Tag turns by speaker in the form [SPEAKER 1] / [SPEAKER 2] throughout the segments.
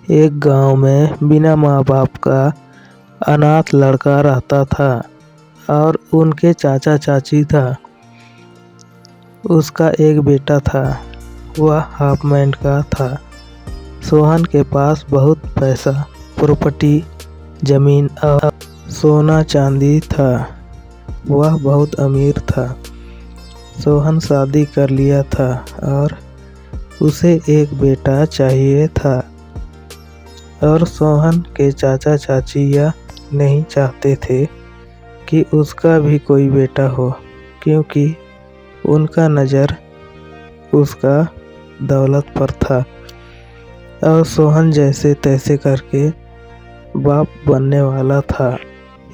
[SPEAKER 1] एक गांव में बिना माँ बाप का अनाथ लड़का रहता था और उनके चाचा चाची था। उसका एक बेटा था, वह हाफ बैंड का था। सोहन के पास बहुत पैसा, प्रॉपर्टी, जमीन और सोना चांदी था। वह बहुत अमीर था। सोहन शादी कर लिया था और उसे एक बेटा चाहिए था। और सोहन के चाचा चाची यह नहीं चाहते थे कि उसका भी कोई बेटा हो, क्योंकि उनका नज़र उसका दौलत पर था और सोहन जैसे तैसे करके बाप बनने वाला था।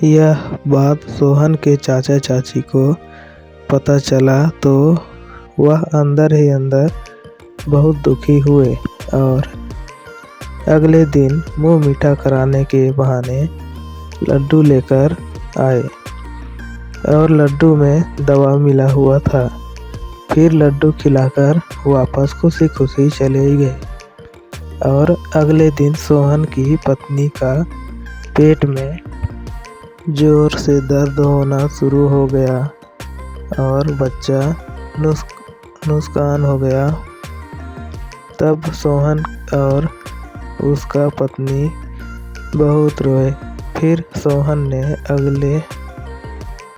[SPEAKER 1] यह बात सोहन के चाचा चाची को पता चला तो वह अंदर ही अंदर बहुत दुखी हुए और अगले दिन मुंह मीठा कराने के बहाने लड्डू लेकर आए और लड्डू में दवा मिला हुआ था। फिर लड्डू खिलाकर वापस खुशी खुशी चले गए। और अगले दिन सोहन की पत्नी का पेट में जोर से दर्द होना शुरू हो गया और बच्चा नुकसान हो गया। तब सोहन और उसका पत्नी बहुत रोए। फिर सोहन ने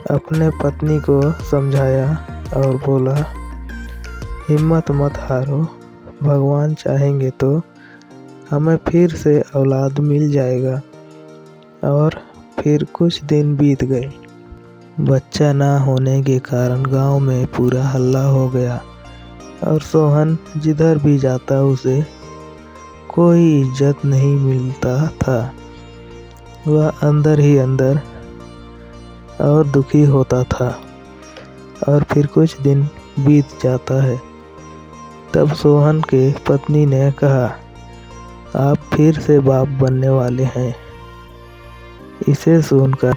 [SPEAKER 1] अपने पत्नी को समझाया और बोला, हिम्मत मत हारो, भगवान चाहेंगे तो हमें फिर से औलाद मिल जाएगा। और फिर कुछ दिन बीत गए। बच्चा ना होने के कारण गांव में पूरा हल्ला हो गया और सोहन जिधर भी जाता उसे कोई इज्जत नहीं मिलता था। वह अंदर ही अंदर और दुखी होता था। और फिर कुछ दिन बीत जाता है। तब सोहन के पत्नी ने कहा, आप फिर से बाप बनने वाले हैं। इसे सुनकर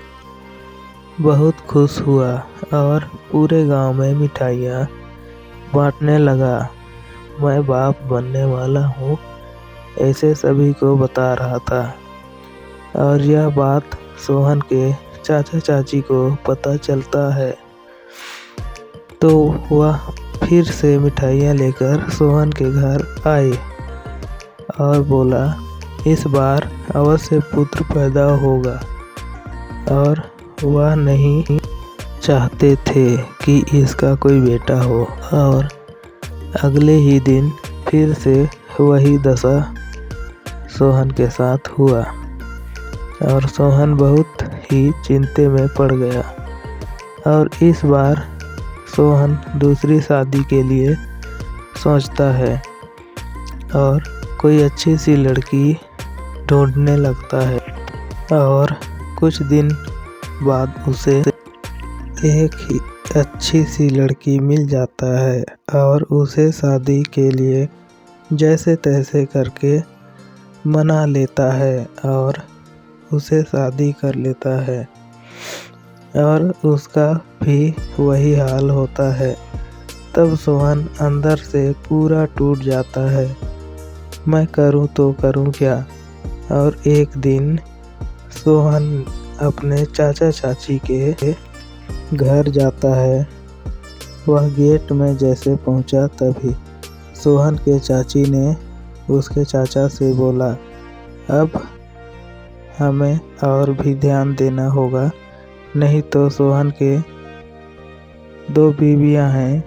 [SPEAKER 1] बहुत खुश हुआ और पूरे गांव में मिठाइयाँ बांटने लगा। मैं बाप बनने वाला हूँ, ऐसे सभी को बता रहा था। और यह बात सोहन के चाचा चाची को पता चलता है तो वह फिर से मिठाइयाँ लेकर सोहन के घर आए और बोला, इस बार अवश्य पुत्र पैदा होगा। और वह नहीं चाहते थे कि इसका कोई बेटा हो। और अगले ही दिन फिर से वही दशा सोहन के साथ हुआ और सोहन बहुत ही चिंता में पड़ गया। और इस बार सोहन दूसरी शादी के लिए सोचता है और कोई अच्छी सी लड़की ढूंढने लगता है। और कुछ दिन बाद उसे एक ही अच्छी सी लड़की मिल जाता है और उसे शादी के लिए जैसे तैसे करके मना लेता है और उसे शादी कर लेता है। और उसका भी वही हाल होता है। तब सोहन अंदर से पूरा टूट जाता है। मैं करूं तो करूं क्या। और एक दिन सोहन अपने चाचा चाची के घर जाता है। वह गेट में जैसे पहुंचा तभी सोहन के चाची ने उसके चाचा से बोला, अब हमें और भी ध्यान देना होगा, नहीं तो सोहन के 2 बीवियां हैं,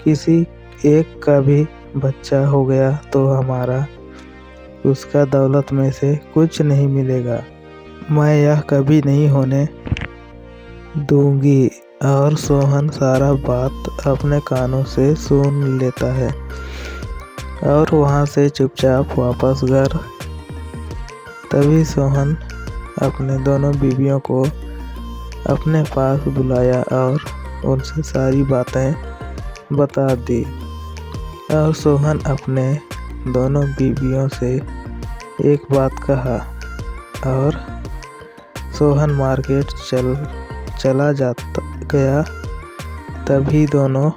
[SPEAKER 1] किसी एक का भी बच्चा हो गया तो हमारा उसका दौलत में से कुछ नहीं मिलेगा। मैं यह कभी नहीं होने दूंगी। और सोहन सारा बात अपने कानों से सुन लेता है और वहाँ से चुपचाप वापस घर। तभी सोहन अपने दोनों बीवियों को अपने पास बुलाया और उनसे सारी बातें बता दी। और सोहन अपने दोनों बीवियों से एक बात कहा और सोहन मार्केट चला गया। तभी दोनों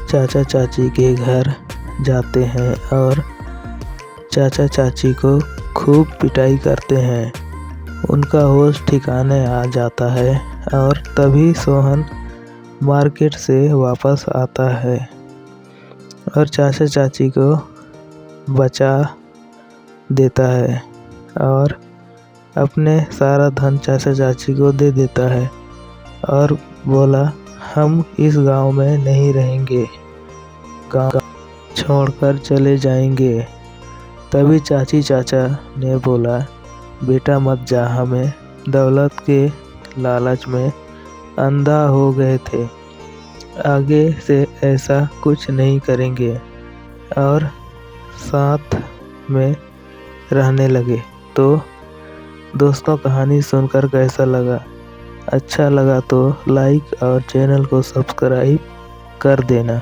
[SPEAKER 1] चाचा चाची के घर जाते हैं और चाचा चाची को खूब पिटाई करते हैं। उनका होश ठिकाने आ जाता है और तभी सोहन मार्केट से वापस आता है और चाचा चाची को बचा देता है और अपने सारा धन चाचा चाची को दे देता है और बोला, हम इस गांव में नहीं रहेंगे, गांव छोड़कर चले जाएंगे। तभी चाची चाचा ने बोला, बेटा मत जा, हमें दौलत के लालच में अंधा हो गए थे, आगे से ऐसा कुछ नहीं करेंगे और साथ में रहने लगे। तो दोस्तों, कहानी सुनकर कैसा लगा? अच्छा लगा तो लाइक और चैनल को सब्सक्राइब कर देना।